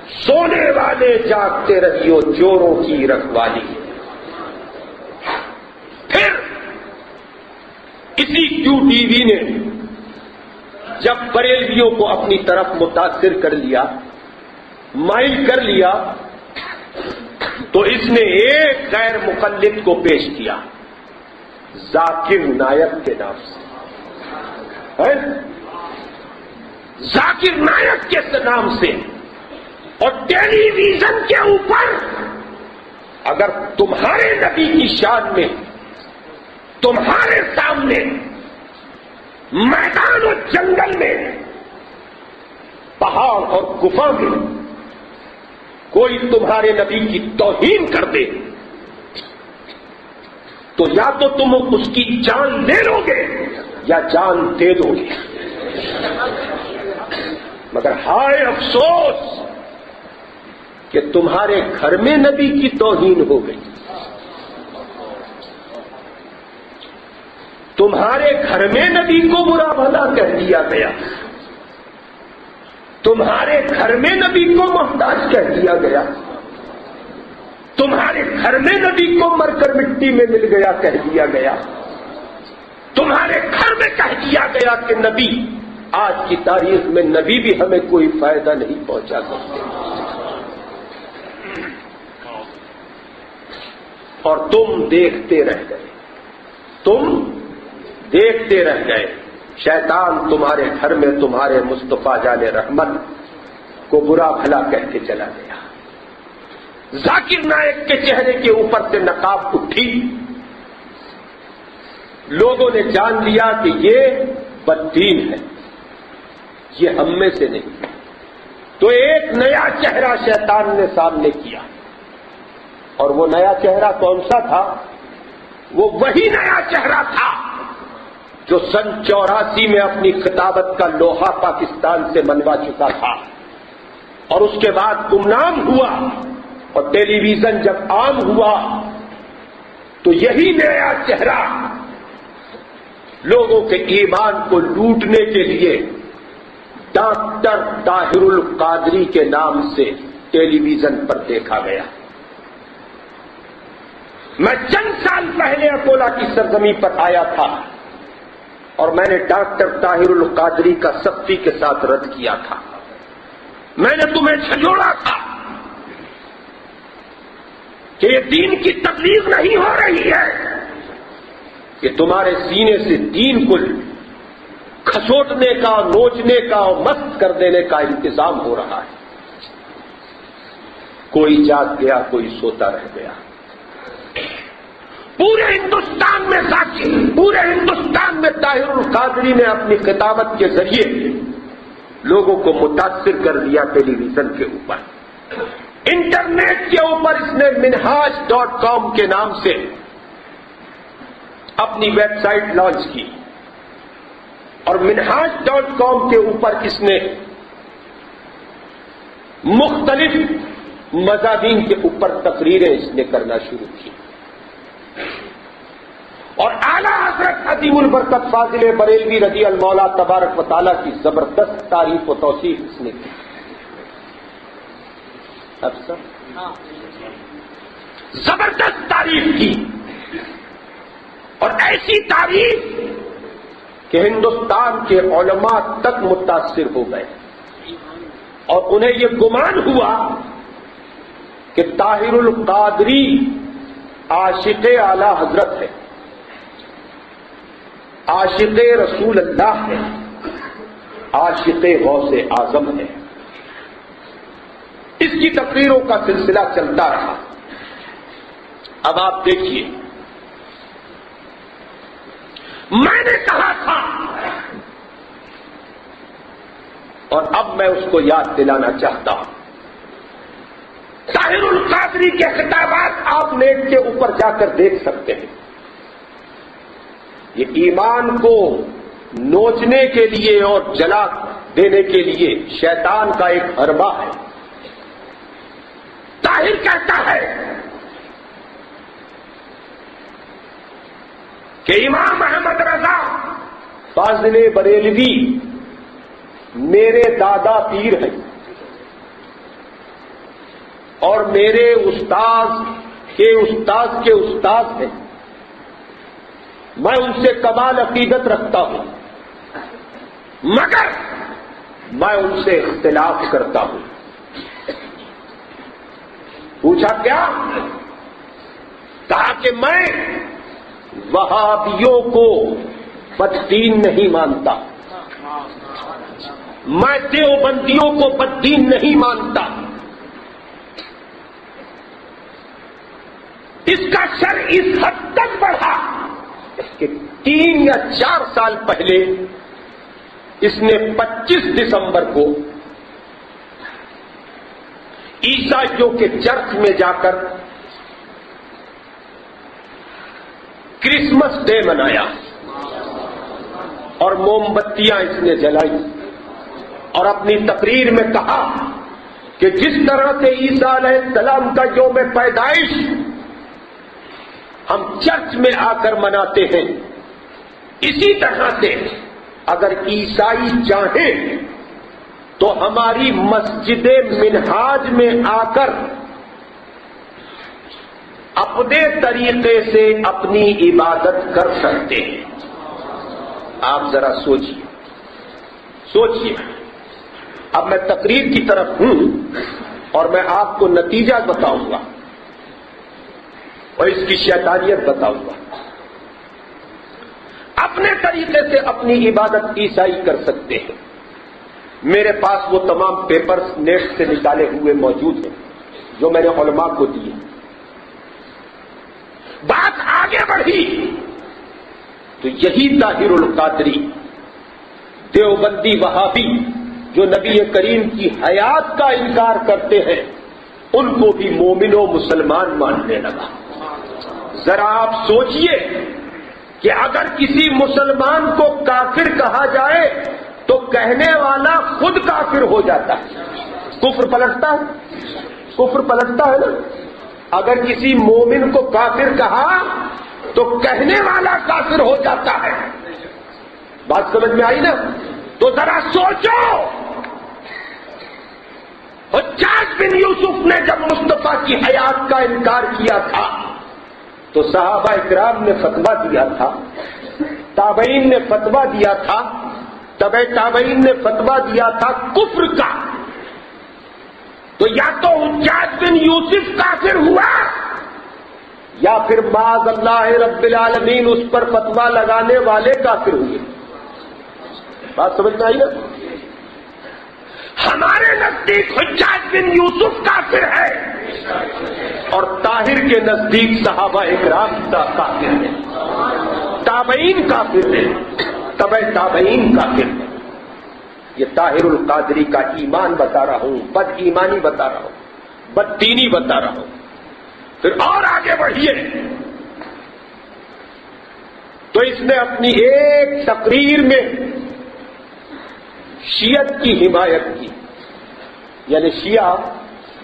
سونے والے جاگتے رہیو چوروں کی رکھوالی. پھر اسی کیو ٹی وی نے جب بریلویوں کو اپنی طرف متاثر کر لیا، مائل کر لیا، تو اس نے ایک غیر مقلد کو پیش کیا ذاکر نائک کے نام سے، ذاکر نائک کے نام سے. اور ٹیلی ویژن کے اوپر اگر تمہارے نبی کی شان میں تمہارے سامنے میدان اور جنگل میں، پہاڑ اور گفا میں کوئی تمہارے نبی کی توہین کر دے تو یا تو تم اس کی جان لے لو گے یا جان دے دو گے. مگر ہائے افسوس کہ تمہارے گھر میں نبی کی توہین ہو گئی. تمہارے گھر میں نبی کو برا بھلا کہہ دیا گیا، تمہارے گھر میں نبی کو محتاج کہہ دیا گیا، تمہارے گھر میں نبی کو مر کر مٹی میں مل گیا کہہ دیا گیا، تمہارے گھر میں کہہ دیا گیا کہ نبی، آج کی تاریخ میں نبی بھی ہمیں کوئی فائدہ نہیں پہنچا سکتے. اور تم دیکھتے رہ گئے، تم دیکھتے رہ گئے. شیطان تمہارے گھر میں تمہارے مصطفیٰ جان رحمت کو برا بھلا کہہ کے چلا گیا. ذاکر نائک کے چہرے کے اوپر سے نقاب اٹھی، لوگوں نے جان لیا کہ یہ بددین ہے، یہ ہم میں سے نہیں. تو ایک نیا چہرہ شیطان نے سامنے کیا، اور وہ نیا چہرہ کون سا تھا؟ وہ وہی نیا چہرہ تھا جو سن 84 میں اپنی خطابت کا لوہا پاکستان سے منوا چکا تھا، اور اس کے بعد گمنام ہوا، اور ٹیلی ویژن جب عام ہوا تو یہی نیا چہرہ لوگوں کے ایمان کو لوٹنے کے لیے ڈاکٹر طاہر القادری کے نام سے ٹیلی ویژن پر دیکھا گیا. میں چند سال پہلے اکولا کی سرزمین پر آیا تھا اور میں نے ڈاکٹر طاہر القادری کا سختی کے ساتھ رد کیا تھا. میں نے تمہیں جھنجھوڑا تھا کہ یہ دین کی تبلیغ نہیں ہو رہی ہے، کہ تمہارے سینے سے دین کو کھسوٹنے کا، نوچنے کا اور مست کر دینے کا انتظام ہو رہا ہے. کوئی جاگ گیا، کوئی سوتا رہ گیا. پورے ہندوستان میں پورے ہندوستان میں طاہر القادری نے اپنی خطابت کے ذریعے لوگوں کو متاثر کر دیا. ٹیلی ویژن کے اوپر، انٹرنیٹ کے اوپر اس نے minhaj.com کے نام سے اپنی ویب سائٹ لانچ کی، اور minhaj.com کے اوپر اس نے مختلف مضامین کے اوپر تقریریں اس نے کرنا شروع کی. اور اعلیٰ حضرت عظیم البرکت فاضل بریلوی رضی المولا تبارک و تعالیٰ کی زبردست تعریف و توصیف اس نے کی. زبردست تعریف کی، اور ایسی تعریف کہ ہندوستان کے علماء تک متاثر ہو گئے، اور انہیں یہ گمان ہوا کہ طاہر القادری عاشق اعلی حضرت ہے، عاشق رسول اللہ ہے، عاشق غوث اعظم ہے. اس کی تقریروں کا سلسلہ چلتا رہا. اب آپ دیکھیے، میں نے کہا تھا اور اب میں اس کو یاد دلانا چاہتا ہوں، طاہر القادری کے خطابات آپ نیٹ کے اوپر جا کر دیکھ سکتے ہیں. یہ ایمان کو نوچنے کے لیے اور جلا دینے کے لیے شیطان کا ایک حربہ ہے. طاہر کہتا ہے کہ امام احمد رضا فاضل بریلوی میرے دادا پیر ہیں، اور میرے استاذ کے استاذ کے استاذ ہیں، میں ان سے کمال عقیدت رکھتا ہوں، مگر میں ان سے اختلاف کرتا ہوں۔ پوچھا کیا؟ کہا کہ میں وہابیوں کو بددین نہیں مانتا، میں دیوبندیوں کو بددین نہیں مانتا۔ اس کا شر اس حد تک بڑھا کہ 3 یا 4 سال پہلے اس نے 25 دسمبر کو عیسائیوں کے چرچ میں جا کر کرسمس ڈے منایا اور موم بتیاں اس نے جلائی اور اپنی تقریر میں کہا کہ جس طرح سے عیسیٰ علیہ السلام کا یوم پیدائش ہم چرچ میں آ کر مناتے ہیں، اسی طرح سے اگر عیسائی چاہیں تو ہماری مسجد منہاج میں آ کر اپنے طریقے سے اپنی عبادت کر سکتے ہیں۔ آپ ذرا سوچئے۔ اب میں تقریر کی طرف ہوں اور میں آپ کو نتیجہ بتاؤں گا اور اس کی شیطانیت بتاؤں گا۔ اپنے طریقے سے اپنی عبادت عیسائی کر سکتے ہیں۔ میرے پاس وہ تمام پیپرز نیٹ سے نکالے ہوئے موجود ہیں جو میں نے علماء کو دیے۔ بات آگے بڑھی تو یہی طاہر القادری دیوبندی وہابی جو نبی کریم کی حیات کا انکار کرتے ہیں ان کو بھی مومن و مسلمان ماننے لگا۔ ذرا آپ سوچئے کہ اگر کسی مسلمان کو کافر کہا جائے تو کہنے والا خود کافر ہو جاتا ہے، کفر پلٹتا ہے نا۔ اگر کسی مومن کو کافر کہا تو کہنے والا کافر ہو جاتا ہے۔ بات سمجھ میں آئی نا؟ تو ذرا سوچو، حجاج بن یوسف نے جب مصطفیٰ کی حیات کا انکار کیا تھا تو صحابہ اکرام نے فتویٰ دیا تھا، تابعین نے فتویٰ دیا تھا، تبع تابعین نے فتویٰ دیا تھا کفر کا۔ تو یا تو حجاج بن یوسف کافر ہوا یا پھر معاذ اللہ رب العالمین اس پر فتویٰ لگانے والے کافر ہوئے۔ بات سمجھ میں آئی نا؟ ہمارے نزدیک حجاج بن یوسف کافر ہے اور طاہر کے نزدیک صحابہ اکرام کافر ہیں، تابعین کافر ہیں، تبع تابعین کافر ہیں۔ یہ طاہر القادری کا ایمان بتا رہا ہوں، بد ایمانی بتا رہا ہوں، بد دینی بتا رہا ہوں۔ پھر اور آگے بڑھیے تو اس نے اپنی ایک تقریر میں شیعت کی حمایت کی، یعنی شیعہ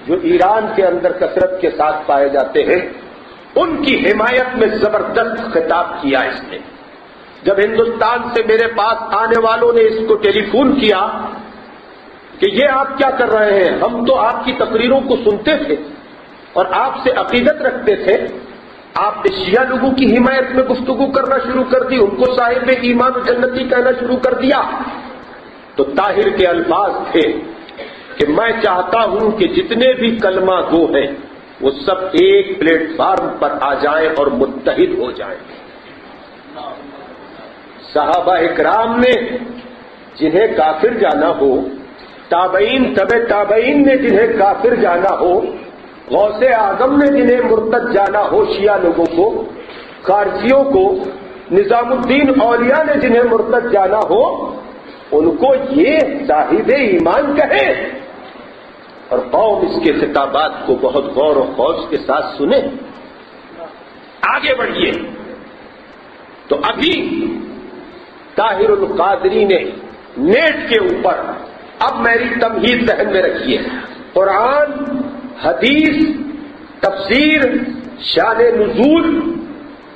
جو ایران کے اندر کثرت کے ساتھ پائے جاتے ہیں ان کی حمایت میں زبردست خطاب کیا اس نے۔ جب ہندوستان سے میرے پاس آنے والوں نے اس کو ٹیلی فون کیا کہ یہ آپ کیا کر رہے ہیں، ہم تو آپ کی تقریروں کو سنتے تھے اور آپ سے عقیدت رکھتے تھے، آپ نے شیعہ لوگوں کی حمایت میں گفتگو کرنا شروع کر دی، ان کو صاحب ایمان و جنتی کہنا شروع کر دیا۔ تو طاہر کے الفاظ تھے کہ میں چاہتا ہوں کہ جتنے بھی کلمہ گو ہیں وہ سب ایک پلیٹ فارم پر آ جائیں اور متحد ہو جائیں۔ صحابہ اکرام نے جنہیں کافر جانا ہو، تابعین تبع تابعین نے جنہیں کافر جانا ہو، غوث اعظم نے جنہیں مرتد جانا ہو شیعہ لوگوں کو، خارجیوں کو، نظام الدین اولیاء نے جنہیں مرتد جانا ہو، ان کو یہ صاحب ایمان کہیں اور قوم اس کے خطابات کو بہت غور و خوض کے ساتھ سنیں۔ آگے بڑھیے تو ابھی طاہر القادری نے نیٹ کے اوپر، اب میری تمہید ذہن میں رکھیے، قرآن، حدیث، تفسیر، شان نزول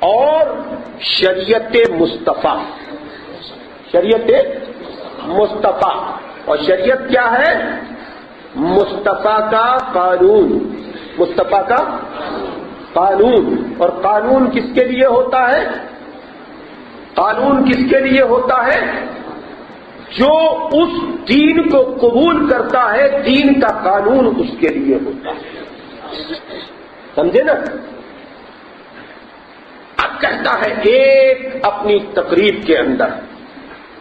اور شریعت مصطفیٰ، شریعت مصطفیٰ، اور شریعت کیا ہے؟ مصطفیٰ کا قانون، مصطفیٰ کا قانون. اور قانون کس کے لیے ہوتا ہے؟ قانون کس کے لیے ہوتا ہے؟ جو اس دین کو قبول کرتا ہے دین کا قانون اس کے لیے ہوتا ہے. سمجھے نا؟ اب کہتا ہے ایک اپنی تقریب کے اندر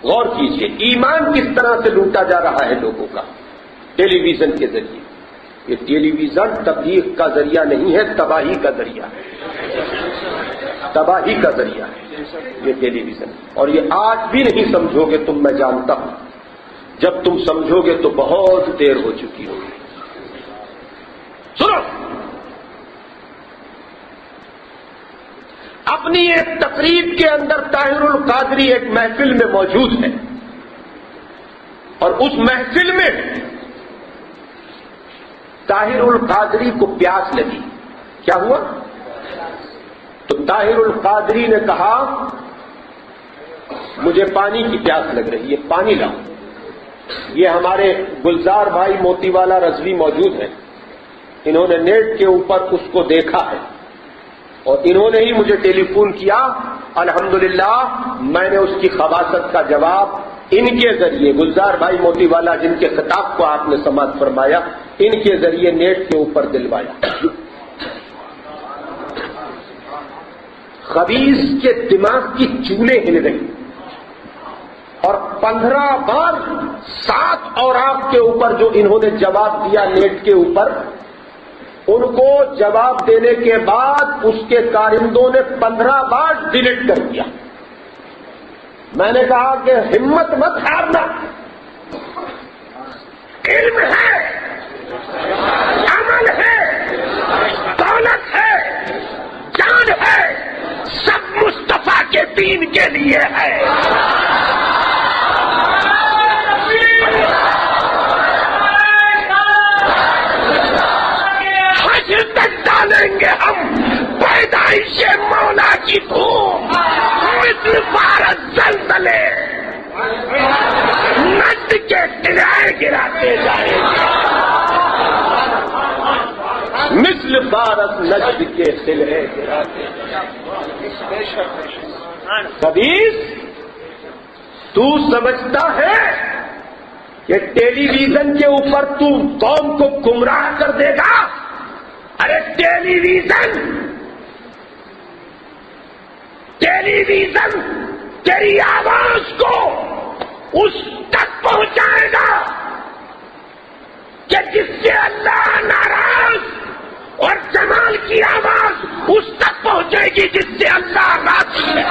غور کیجئے ایمان کس طرح سے لوٹا جا رہا ہے لوگوں کا ٹیلی ویژن کے ذریعے. یہ ٹیلی ویژن تبلیغ کا ذریعہ نہیں ہے، تباہی کا ذریعہ ہے، تباہی کا ذریعہ ہے یہ ٹیلی ویژن. اور یہ آج بھی نہیں سمجھو گے تم، میں جانتا ہوں جب تم سمجھو گے تو بہت دیر ہو چکی ہوگی. سنو، اپنی ایک تقریب کے اندر طاہر القادری ایک محفل میں موجود ہے، اور اس محفل میں طاہر القادری کو پیاس لگی. کیا ہوا؟ تو طاہر القادری نے کہا مجھے پانی کی پیاس لگ رہی ہے، پانی لاؤ. یہ ہمارے گلزار بھائی موتی والا رضوی موجود ہیں، انہوں نے نیٹ کے اوپر اس کو دیکھا ہے اور انہوں نے ہی مجھے ٹیلی فون کیا. الحمدللہ میں نے اس کی خباثت کا جواب ان کے ذریعے، گلزار بھائی موتی والا جن کے خطاب کو آپ نے سماعت فرمایا، ان کے ذریعے نیٹ کے اوپر دلوایا. خبیث کے دماغ کی چولیں ہل گئی اور 15 بار 7 اوراق کے اوپر جو انہوں نے جواب دیا نیٹ کے اوپر، ان کو جواب دینے کے بعد اس کے کارندوں نے 15 بار ڈیلیٹ کر دیا. میں نے کہا کہ ہمت مت ہارنا، علم ہے، عمل ہے، دولت ہے، جان ہے، سب مصطفیٰ کے دین کے لیے ہے. حشر تک ڈالیں گے ہم پیدائش مولا کی دھوم، مثل بھارت زلزلے نجد کے قلعے گراتے جائیں گے، مثل بھارت نجد کے قلعے گراتے جائیں گے. خبیث، تو سمجھتا ہے کہ ٹیلی ویژن کے اوپر تو قوم کو گمراہ کر دے گا؟ ارے ٹیلی ویژن تیری آواز کو اس تک پہنچائے گا کہ جس سے اللہ ناراض، اور جمال کی آواز اس تک پہنچے گی جس سے اللہ راضی ہے.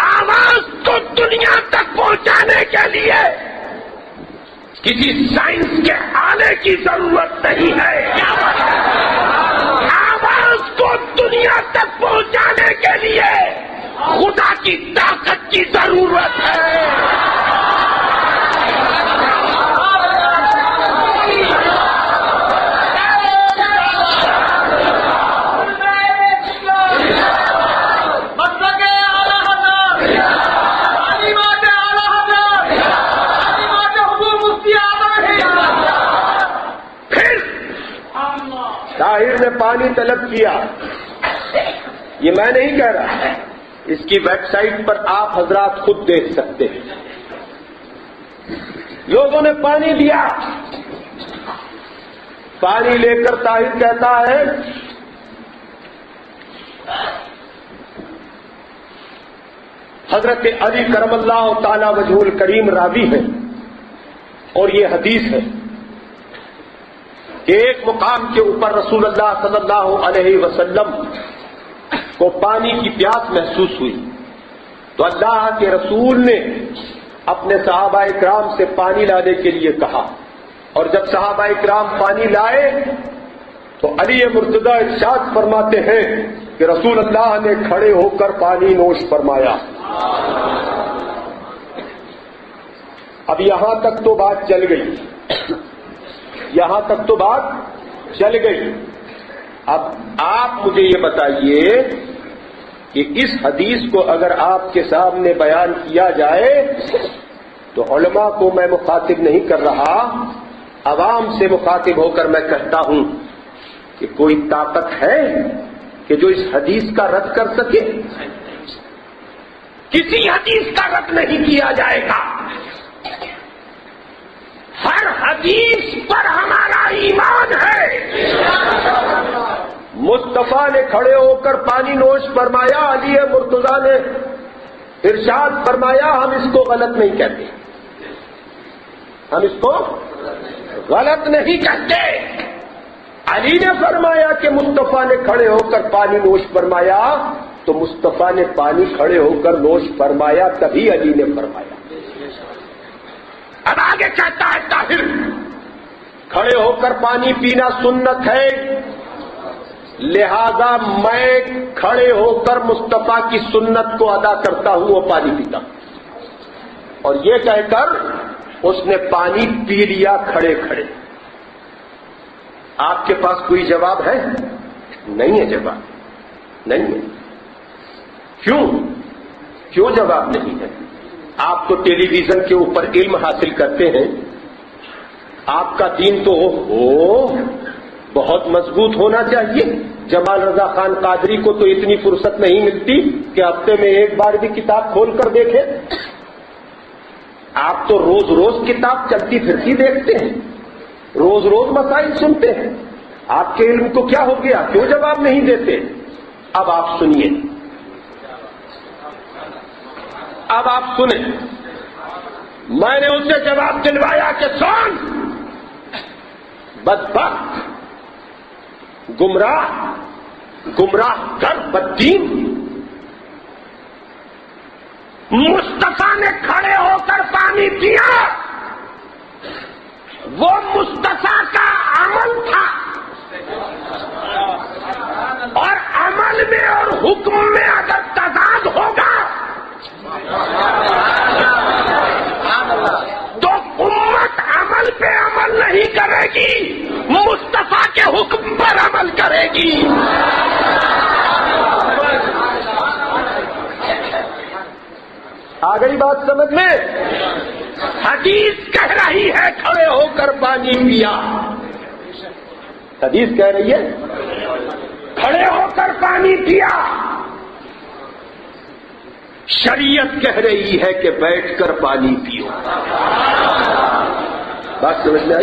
آواز تو دنیا تک پہنچانے کے لیے کسی سائنس کے آلے کی ضرورت نہیں ہے. آواز کو دنیا تک پہنچانے کے لیے خدا کی طاقت کی ضرورت ہے. طاہر نے پانی طلب کیا، یہ میں نہیں کہہ رہا، اس کی ویب سائٹ پر آپ حضرات خود دیکھ سکتے ہیں. لوگوں نے پانی دیا، پانی لے کر طاہر کہتا ہے حضرت علی کرم اللہ تعالی وجہ الکریم راوی ہے، اور یہ حدیث ہے کہ ایک مقام کے اوپر رسول اللہ صلی اللہ علیہ وسلم کو پانی کی پیاس محسوس ہوئی، تو اللہ کے رسول نے اپنے صحابہ اکرام سے پانی لانے کے لیے کہا، اور جب صحابہ اکرام پانی لائے تو علی مرتضیٰ ارشاد فرماتے ہیں کہ رسول اللہ نے کھڑے ہو کر پانی نوش فرمایا. اب یہاں تک تو بات چل گئی، یہاں تک تو بات چل گئی. اب آپ مجھے یہ بتائیے کہ اس حدیث کو اگر آپ کے سامنے بیان کیا جائے تو علماء کو میں مخاطب نہیں کر رہا، عوام سے مخاطب ہو کر میں کہتا ہوں کہ کوئی طاقت ہے کہ جو اس حدیث کا رد کر سکے؟ کسی حدیث کا رد نہیں کیا جائے گا. ہر حدیث پر ہمارا ایمان ہے. مصطفیٰ نے کھڑے ہو کر پانی نوش فرمایا، علی مرتضیٰ نے ارشاد فرمایا، ہم اس کو غلط نہیں کہتے، ہم اس کو غلط نہیں کہتے. علی نے فرمایا کہ مصطفیٰ نے کھڑے ہو کر پانی نوش فرمایا، تو مصطفیٰ نے پانی کھڑے ہو کر نوش فرمایا، تبھی علی نے فرمایا. اب آگے کہتا ہے طاہر، کھڑے ہو کر پانی پینا سنت ہے، لہذا میں کھڑے ہو کر مصطفیٰ کی سنت کو ادا کرتا ہوں، وہ پانی پیتا. اور یہ کہہ کر اس نے پانی پی لیا کھڑے کھڑے. آپ کے پاس کوئی جواب ہے؟ نہیں ہے جواب، نہیں ہے. کیوں جواب نہیں ہے؟ آپ تو ٹیلی ویژن کے اوپر علم حاصل کرتے ہیں، آپ کا دین تو بہت مضبوط ہونا چاہیے. جمال رضا خان قادری کو تو اتنی فرصت نہیں ملتی کہ ہفتے میں ایک بار بھی کتاب کھول کر دیکھیں. آپ تو روز روز کتاب چلتی پھرتی دیکھتے ہیں، روز روز مسائل سنتے ہیں. آپ کے علم کو کیا ہو گیا؟ کیوں جواب نہیں دیتے؟ اب آپ سنیے، اب آپ سنیں. میں نے اسے جواب دلوایا کہ سن، بدبخت، گمراہ کر بددین، مصطفیٰ نے کھڑے ہو کر پانی پیا، وہ مصطفیٰ کا عمل تھا، اور عمل میں اور حکم میں اگر تضاد ہوگا تو امت عمل پہ عمل نہیں کرے گی، مصطفیٰ کے حکم پر عمل کرے گی. آ گئی بات سمجھ میں؟ حدیث کہہ رہی ہے کھڑے ہو کر پانی پیا، حدیث کہہ رہی ہے کھڑے ہو کر پانی پیا. شریعت کہہ رہی ہے کہ بیٹھ کر پانی پیو. بات سمجھ میں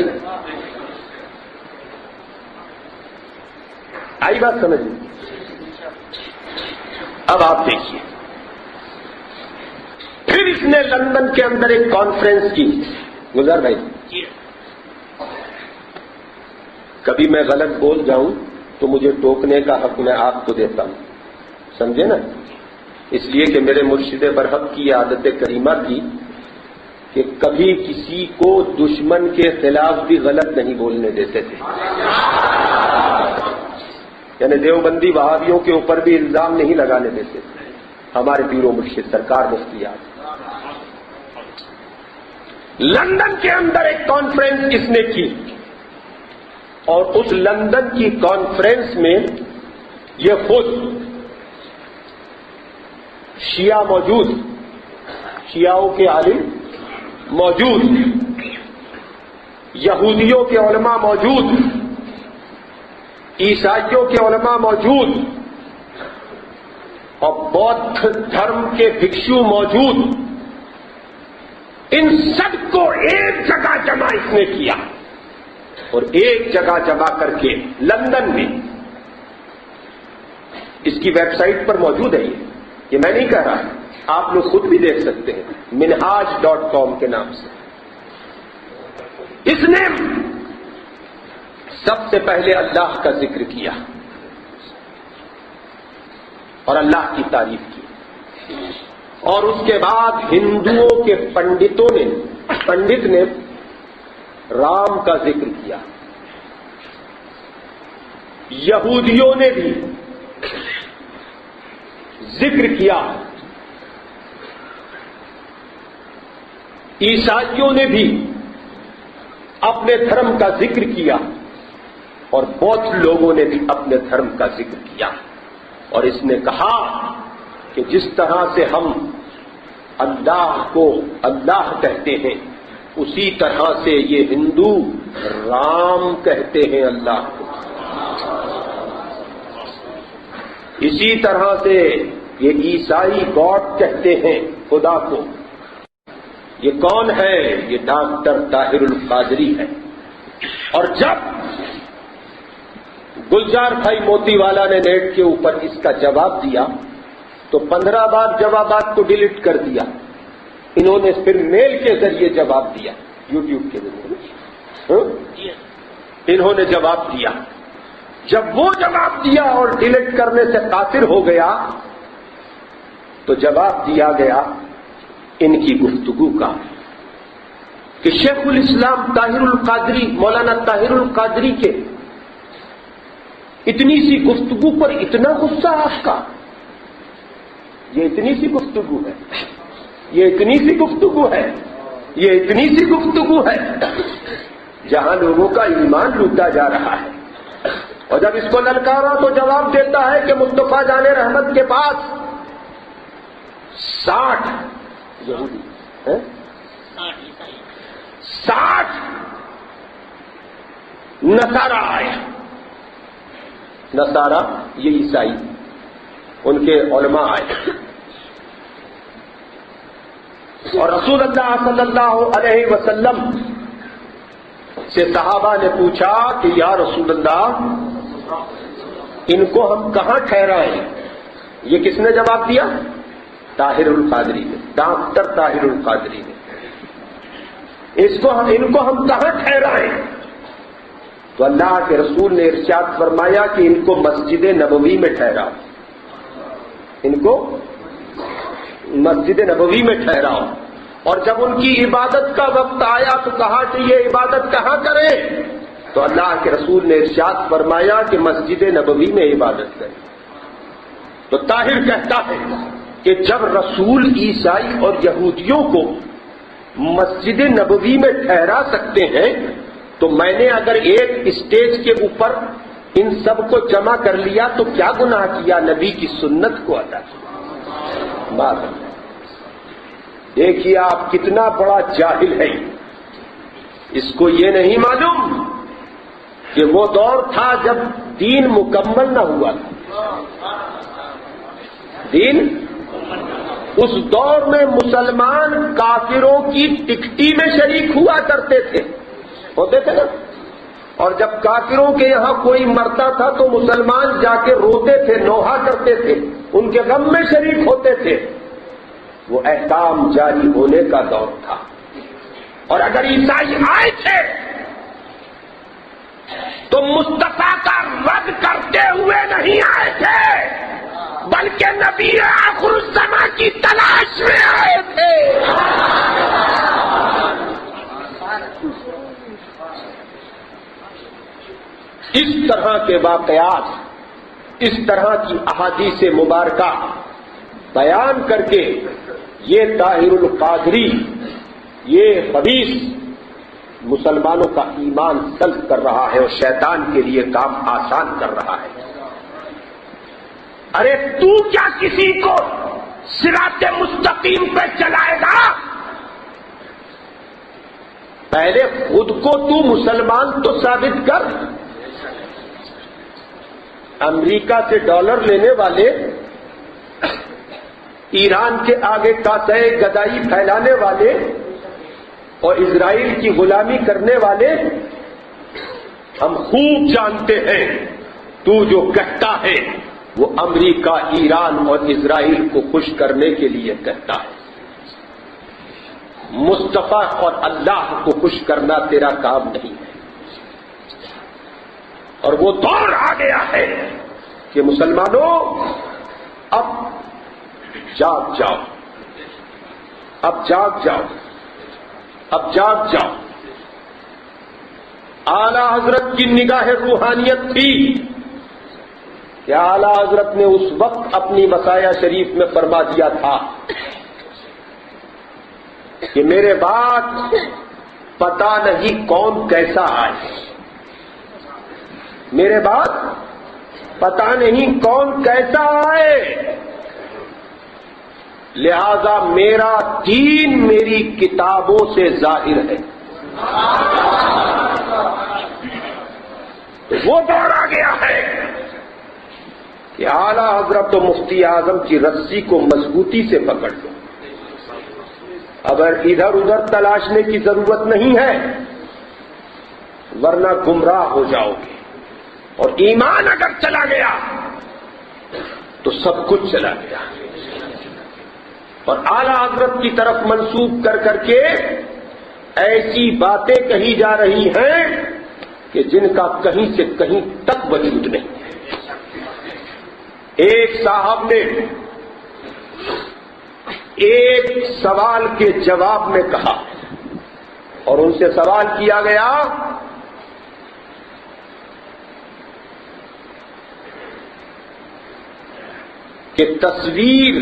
آئی بات سمجھ میں؟ اب آپ دیکھیے، پھر اس نے لندن کے اندر ایک کانفرنس کی. گزار بھائی، کبھی میں غلط بول جاؤں تو مجھے ٹوکنے کا حق میں آپ کو دیتا ہوں، سمجھے نا؟ اس لیے کہ میرے مرشد برحق کی عادت کریمہ تھی کہ کبھی کسی کو دشمن کے خلاف بھی غلط نہیں بولنے دیتے تھے. یعنی دیوبندی وہابیوں کے اوپر بھی الزام نہیں لگانے دیتے تھے. ہمارے پیر و مرشد سرکار مفتی اعظم. لندن کے اندر ایک کانفرنس کس نے کی، اور اس لندن کی کانفرنس میں یہ خود شیعہ موجود، شیعوں کے عالم موجود، یہودیوں کے علماء موجود، عیسائیوں کے علماء موجود، اور بودھ دھرم کے بھکشو موجود. ان سب کو ایک جگہ جمع اس نے کیا، اور ایک جگہ جمع کر کے لندن میں، اس کی ویب سائٹ پر موجود ہے، یہ میں نہیں کہہ رہا، آپ لوگ خود بھی دیکھ سکتے ہیں، minhaj.com کے نام سے. اس نے سب سے پہلے اللہ کا ذکر کیا اور اللہ کی تعریف کی، اور اس کے بعد ہندوؤں کے پنڈت نے رام کا ذکر کیا. یہودیوں نے بھی ذکر کیا، عیسائیوں نے بھی اپنے دھرم کا ذکر کیا، اور بودھ لوگوں نے بھی اپنے دھرم کا ذکر کیا، اور اس نے کہا کہ جس طرح سے ہم اللہ کو اللہ کہتے ہیں، اسی طرح سے یہ ہندو رام کہتے ہیں اللہ کو، اسی طرح سے یہ عیسائی گاڈ کہتے ہیں خدا کو۔ یہ کون ہے؟ یہ ڈاکٹر طاہر القادری ہے۔ اور جب گلزار بھائی موتی والا نے نیٹ کے اوپر اس کا جواب دیا تو 15 بار جوابات کو ڈیلیٹ کر دیا، انہوں نے پھر میل کے ذریعے جواب دیا، یوٹیوب کے ذریعے انہوں نے جواب دیا۔ جب وہ جواب دیا اور ڈیلیٹ کرنے سے قاصر ہو گیا تو جواب دیا گیا ان کی گفتگو کا کہ شیخ الاسلام طاہر القادری، مولانا طاہر القادری کے اتنی سی گفتگو پر اتنا غصہ آپ کا؟ یہ اتنی سی گفتگو ہے، یہ اتنی سی گفتگو ہے، یہ اتنی سی گفتگو ہے جہاں لوگوں کا ایمان لوٹا جا رہا ہے۔ اور جب اس کو للکارا تو جواب دیتا ہے کہ مصطفیٰ جان رحمت کے پاس 60 یہودی 60 نصارہ آئے۔ نصارہ یہ عیسائی، ان کے علماء آئے، اور رسول اللہ صلی اللہ علیہ وسلم سے صحابہ نے پوچھا کہ یا رسول اللہ، ان کو ہم کہاں ٹھہرائیں؟ یہ کس نے جواب دیا؟ طاہر القادری نے، ڈاکٹر طاہر القادری نے۔ ان کو ہم کہاں ٹھہرائیں؟ تو اللہ کے رسول نے ارشاد فرمایا کہ ان کو مسجد نبوی میں ٹھہراؤ، ان کو مسجد نبوی میں ٹھہراؤ۔ اور جب ان کی عبادت کا وقت آیا تو کہا کہ یہ عبادت کہاں کریں؟ تو اللہ کے رسول نے ارشاد فرمایا کہ مسجد نبوی میں عبادت کریں۔ تو طاہر کہتا ہے کہ جب رسول عیسائی اور یہودیوں کو مسجد نبوی میں ٹھہرا سکتے ہیں تو میں نے اگر ایک اسٹیج کے اوپر ان سب کو جمع کر لیا تو کیا گناہ کیا؟ نبی کی سنت کو ادا کیا۔ بات دیکھیے آپ کتنا بڑا جاہل ہے، اس کو یہ نہیں معلوم کہ وہ دور تھا جب دین مکمل نہ ہوا تھا۔ دین اس دور میں مسلمان کافروں کی ٹکٹی میں شریک ہوا کرتے تھے، ہوتے تھے نا، اور جب کافروں کے یہاں کوئی مرتا تھا تو مسلمان جا کے روتے تھے، نوحہ کرتے تھے، ان کے غم میں شریک ہوتے تھے۔ وہ احکام جاری ہونے کا دور تھا، اور اگر عیسائی آئے تھے تو مصطفیٰ کا رد کرتے ہوئے نہیں آئے تھے، بلکہ نبی آخر الزماں کی تلاش میں آئے تھے۔ اس طرح کے واقعات، اس طرح کی احادیث مبارکہ بیان کر کے یہ طاہر القادری، یہ خبیث مسلمانوں کا ایمان سلب کر رہا ہے اور شیطان کے لیے کام آسان کر رہا ہے۔ ارے تو کیا کسی کو صراط مستقیم پہ چلائے گا؟ پہلے خود کو تو مسلمان تو ثابت کر۔ امریکہ سے ڈالر لینے والے، ایران کے آگے کاسہ گدائی پھیلانے والے اور اسرائیل کی غلامی کرنے والے، ہم خوب جانتے ہیں تو جو کہتا ہے وہ امریکہ، ایران اور اسرائیل کو خوش کرنے کے لیے کہتا ہے۔ مصطفیٰ اور اللہ کو خوش کرنا تیرا کام نہیں ہے۔ اور وہ دور آ گیا ہے کہ مسلمانوں اب جاگ جاؤ، اب جاگ جاؤ، اب جاگ جاؤ۔ اعلی حضرت کی نگاہ روحانیت تھی کہ اعلیٰ حضرت نے اس وقت اپنی وصایا شریف میں فرما دیا تھا کہ میرے بعد پتہ نہیں کون کیسا آئے، میرے بعد پتہ نہیں کون کیسا آئے، لہذا میرا دین میری کتابوں سے ظاہر ہے۔ تو وہ دور آ گیا ہے کہ اعلیٰ حضرت و مفتی اعظم کی رسی کو مضبوطی سے پکڑ لو، اگر ادھر ادھر تلاشنے کی ضرورت نہیں ہے، ورنہ گمراہ ہو جاؤ گے، اور ایمان اگر چلا گیا تو سب کچھ چلا گیا۔ اور اعلیٰ حضرت کی طرف منسوب کر کر کے ایسی باتیں کہی جا رہی ہیں کہ جن کا کہیں سے کہیں تک وجود نہیں۔ ایک صاحب نے ایک سوال کے جواب میں کہا، اور ان سے سوال کیا گیا کہ تصویر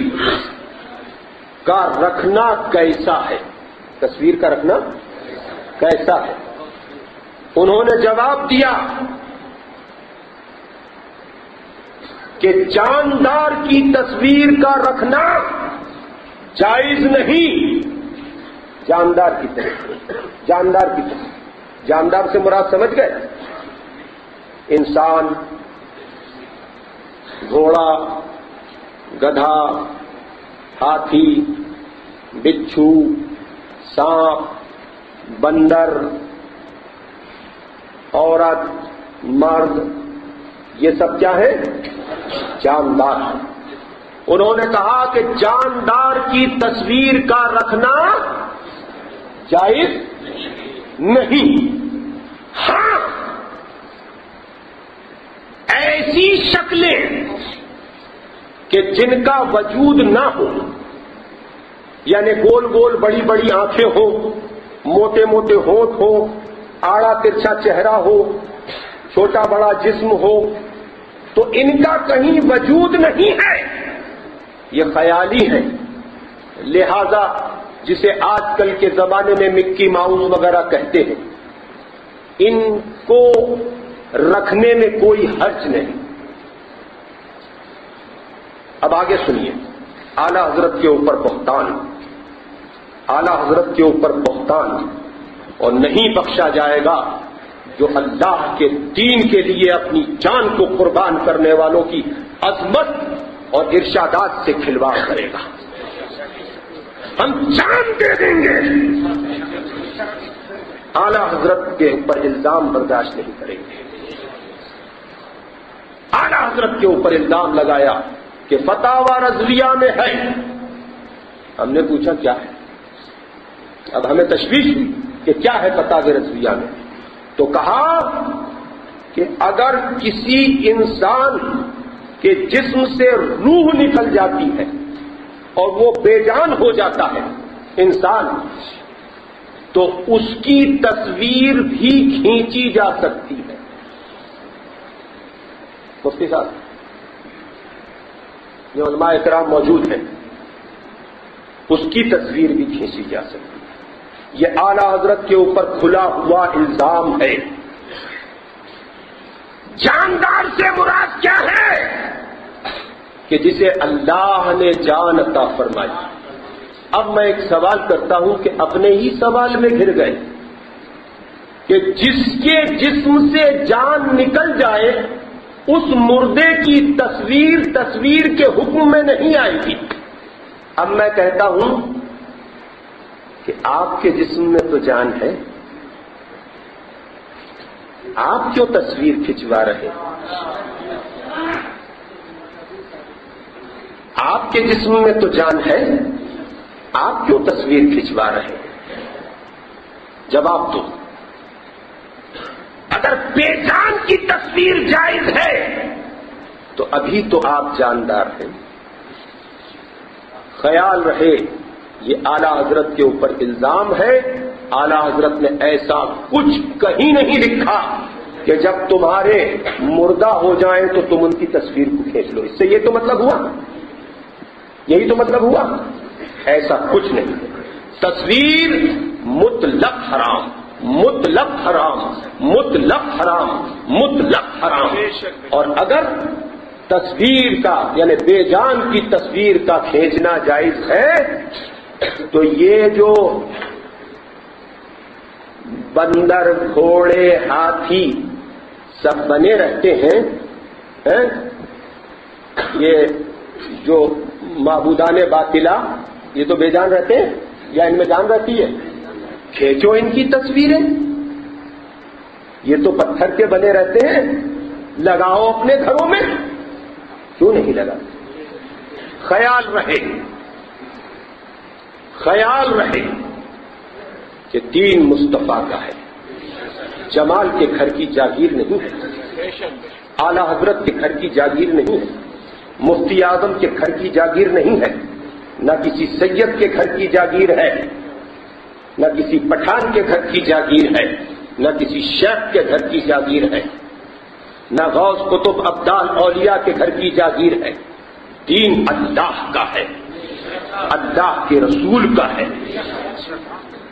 کا رکھنا کیسا ہے، تصویر کا رکھنا کیسا ہے؟ انہوں نے جواب دیا کہ جاندار کی تصویر کا رکھنا جائز نہیں۔ جاندار کی تصویر، جاندار کی تصویر، جاندار سے مراد سمجھ گئے؟ انسان، گھوڑا، گدھا، ہاتھی، بچھو، سانپ، بندر، عورت، مرد، یہ سب کیا ہے؟ جاندار۔ انہوں نے کہا کہ جاندار کی تصویر کا رکھنا جائز نہیں۔ ہاں، ایسی شکلیں کہ جن کا وجود نہ ہو، یعنی گول گول بڑی بڑی آنکھیں ہوں، موٹے موٹے ہونٹ ہو، آڑا ترچھا چہرہ ہو، چھوٹا بڑا جسم ہو، تو ان کا کہیں وجود نہیں ہے، یہ خیالی ہے۔ لہذا جسے آج کل کے زمانے میں مکی ماؤس وغیرہ کہتے ہیں، ان کو رکھنے میں کوئی حرج نہیں۔ اب آگے سنیے، اعلیٰ حضرت کے اوپر بہتان، اعلیٰ حضرت کے اوپر بہتان، اور نہیں بخشا جائے گا جو اللہ کے دین کے لیے اپنی جان کو قربان کرنے والوں کی عظمت اور ارشادات سے کھلواڑ کرے گا۔ ہم جان دے دیں گے، اعلیٰ حضرت کے اوپر الزام برداشت نہیں کریں گے۔ اعلیٰ حضرت کے اوپر الزام لگایا کہ فتاوی رضویہ میں ہے۔ ہم نے پوچھا کیا ہے؟ اب ہمیں تشویش ہوئی کہ کیا ہے فتاوی رضویہ میں، تو کہا کہ اگر کسی انسان کے جسم سے روح نکل جاتی ہے اور وہ بے جان ہو جاتا ہے انسان، تو اس کی تصویر بھی کھینچی جا سکتی ہے۔ مفتی صاحب، یہ علماء اکرام موجود ہیں، اس کی تصویر بھی کھینچی جا سکتی ہے۔ یہ اعلیٰ حضرت کے اوپر کھلا ہوا الزام ہے۔ جاندار سے مراد کیا ہے؟ کہ جسے اللہ نے جان عطا فرمائی۔ اب میں ایک سوال کرتا ہوں کہ اپنے ہی سوال میں گھر گئے کہ جس کے جسم سے جان نکل جائے اس مردے کی تصویر کے حکم میں نہیں آئے گی۔ اب میں کہتا ہوں کہ آپ کے جسم میں تو جان ہے، آپ کیوں تصویر کھنچوا رہے؟ آپ کے جسم میں تو جان ہے، آپ کیوں تصویر کھنچوا رہے؟ جواب دو۔ اگر بے جان کی تصویر جائز ہے تو ابھی تو آپ جاندار ہیں۔ خیال رہے، یہ اعلیٰ حضرت کے اوپر الزام ہے، اعلیٰ حضرت نے ایسا کچھ کہیں نہیں لکھا کہ جب تمہارے مردہ ہو جائیں تو تم ان کی تصویر کو کھینچ لو. اس سے یہ تو مطلب ہوا, یہی تو مطلب ہوا. ایسا کچھ نہیں. تصویر مطلق حرام, مطلق حرام, مطلق حرام, مطلق حرام. اور اگر تصویر کا یعنی بے جان کی تصویر کا کھینچنا جائز ہے تو یہ جو بندر, گھوڑے, ہاتھی سب بنے رہتے ہیں, یہ جو معبودان باطلہ, یہ تو بے جان رہتے ہیں یا ان میں جان رہتی ہے؟ کھینچو ان کی تصویریں. یہ تو پتھر کے بنے رہتے ہیں, لگاؤ اپنے گھروں میں. کیوں نہیں لگا؟ خیال رہے, خیال رہے کہ دین مصطفیٰ کا ہے, جمال کے گھر کی جاگیر نہیں ہے, اعلی حضرت کے گھر کی جاگیر نہیں ہے, مفتی اعظم کے گھر کی جاگیر نہیں ہے, نہ کسی سید کے گھر کی جاگیر ہے, نہ کسی پٹھان کے گھر کی جاگیر ہے, نہ کسی شیخ کے گھر کی جاگیر ہے, نہ غوث قطب ابدال اولیاء کے گھر کی جاگیر ہے. دین اللہ کا ہے, اللہ کے رسول کا ہے.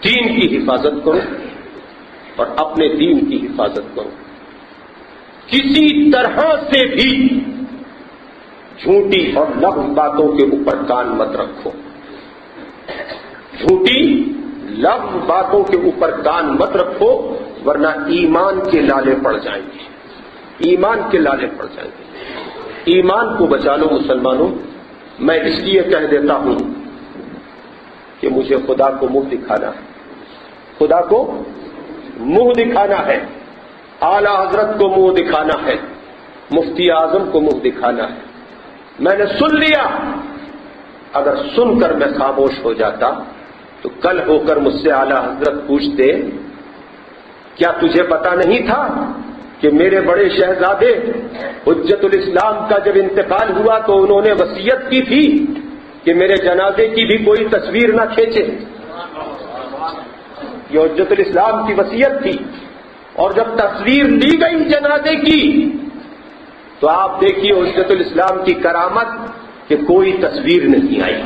دین کی حفاظت کرو اور اپنے دین کی حفاظت کرو. کسی طرح سے بھی جھوٹی اور لغو باتوں کے اوپر کان مت رکھو. جھوٹی لغو باتوں کے اوپر کان مت رکھو ورنہ ایمان کے لالے پڑ جائیں گے, ایمان کے لالے پڑ جائیں گے. ایمان کو بچا لو مسلمانوں. میں اس لیے کہہ دیتا ہوں کہ مجھے خدا کو منہ دکھانا ہے, خدا کو منہ دکھانا ہے, اعلی حضرت کو منہ دکھانا ہے, مفتی اعظم کو منہ دکھانا ہے. میں نے سن لیا, اگر سن کر میں خاموش ہو جاتا تو کل ہو کر مجھ سے اعلی حضرت پوچھتے کیا تجھے پتا نہیں تھا کہ میرے بڑے شہزادے حجت الاسلام کا جب انتقال ہوا تو انہوں نے وصیت کی تھی کہ میرے جنازے کی بھی کوئی تصویر نہ کھینچے. یہ حجت الاسلام کی وصیت تھی, اور جب تصویر لی گئی جنازے کی تو آپ دیکھیے حجت الاسلام کی کرامت کہ کوئی تصویر نہیں آئی.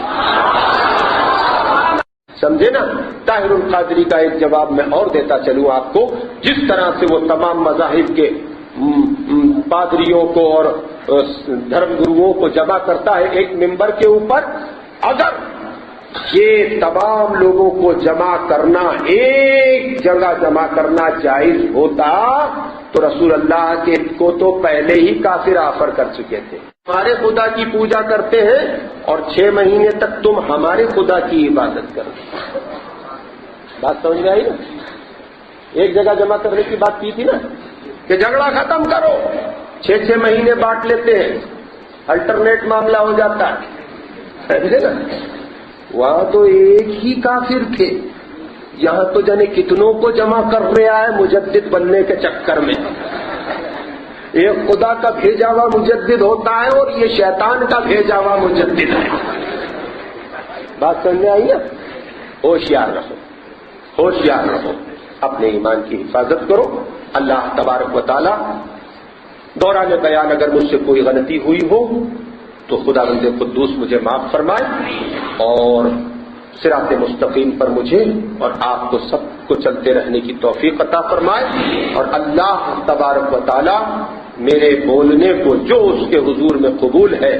سمجھے نا؟ طاہر القادری کا ایک جواب میں اور دیتا چلوں آپ کو. جس طرح سے وہ تمام مذاہب کے پادریوں کو اور دھرم گروؤں کو جمع کرتا ہے ایک ممبر کے اوپر, اگر یہ تمام لوگوں کو جمع کرنا, ایک جگہ جمع کرنا جائز ہوتا تو رسول اللہ کے کو تو پہلے ہی کافر آفر کر چکے تھے. ہمارے خدا کی پوجا کرتے ہیں اور 6 مہینے تک تم ہمارے خدا کی عبادت کرو. بات سمجھ میں آئی نا؟ ایک جگہ جمع کرنے کی بات کی تھی نا کہ جھگڑا ختم کرو, 6 مہینے بانٹ لیتے ہیں, الٹرنیٹ معاملہ ہو جاتا ہے. سمجھے نا؟ وہاں تو ایک ہی کافر تھے, یہاں تو جانے کتنوں کو جمع کر رہا ہے مجدد بننے کے چکر میں. ایک خدا کا بھیجا ہوا مجدد ہوتا ہے اور یہ شیطان کا بھیجا ہوا مجدد ہے. بات سمجھ میں آئی نا؟ ہوشیار رہو, ہوشیار رہو, اپنے ایمان کی حفاظت کرو. اللہ تبارک و تعالی دوران بیان اگر مجھ سے کوئی غلطی ہوئی ہو تو خداوند قدوس مجھے معاف فرمائے اور صراط مستقیم پر مجھے اور آپ کو سب کو چلتے رہنے کی توفیق عطا فرمائے. اور اللہ تبارک و تعالی میرے بولنے کو جو اس کے حضور میں قبول ہے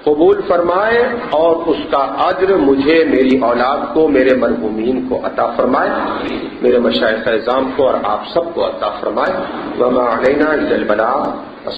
قبول فرمائے اور اس کا اجر مجھے, میری اولاد کو, میرے مرحومین کو عطا فرمائے, میرے مشائخ اعظام کو اور آپ سب کو عطا فرمائے. وما علینا الا البلاغ.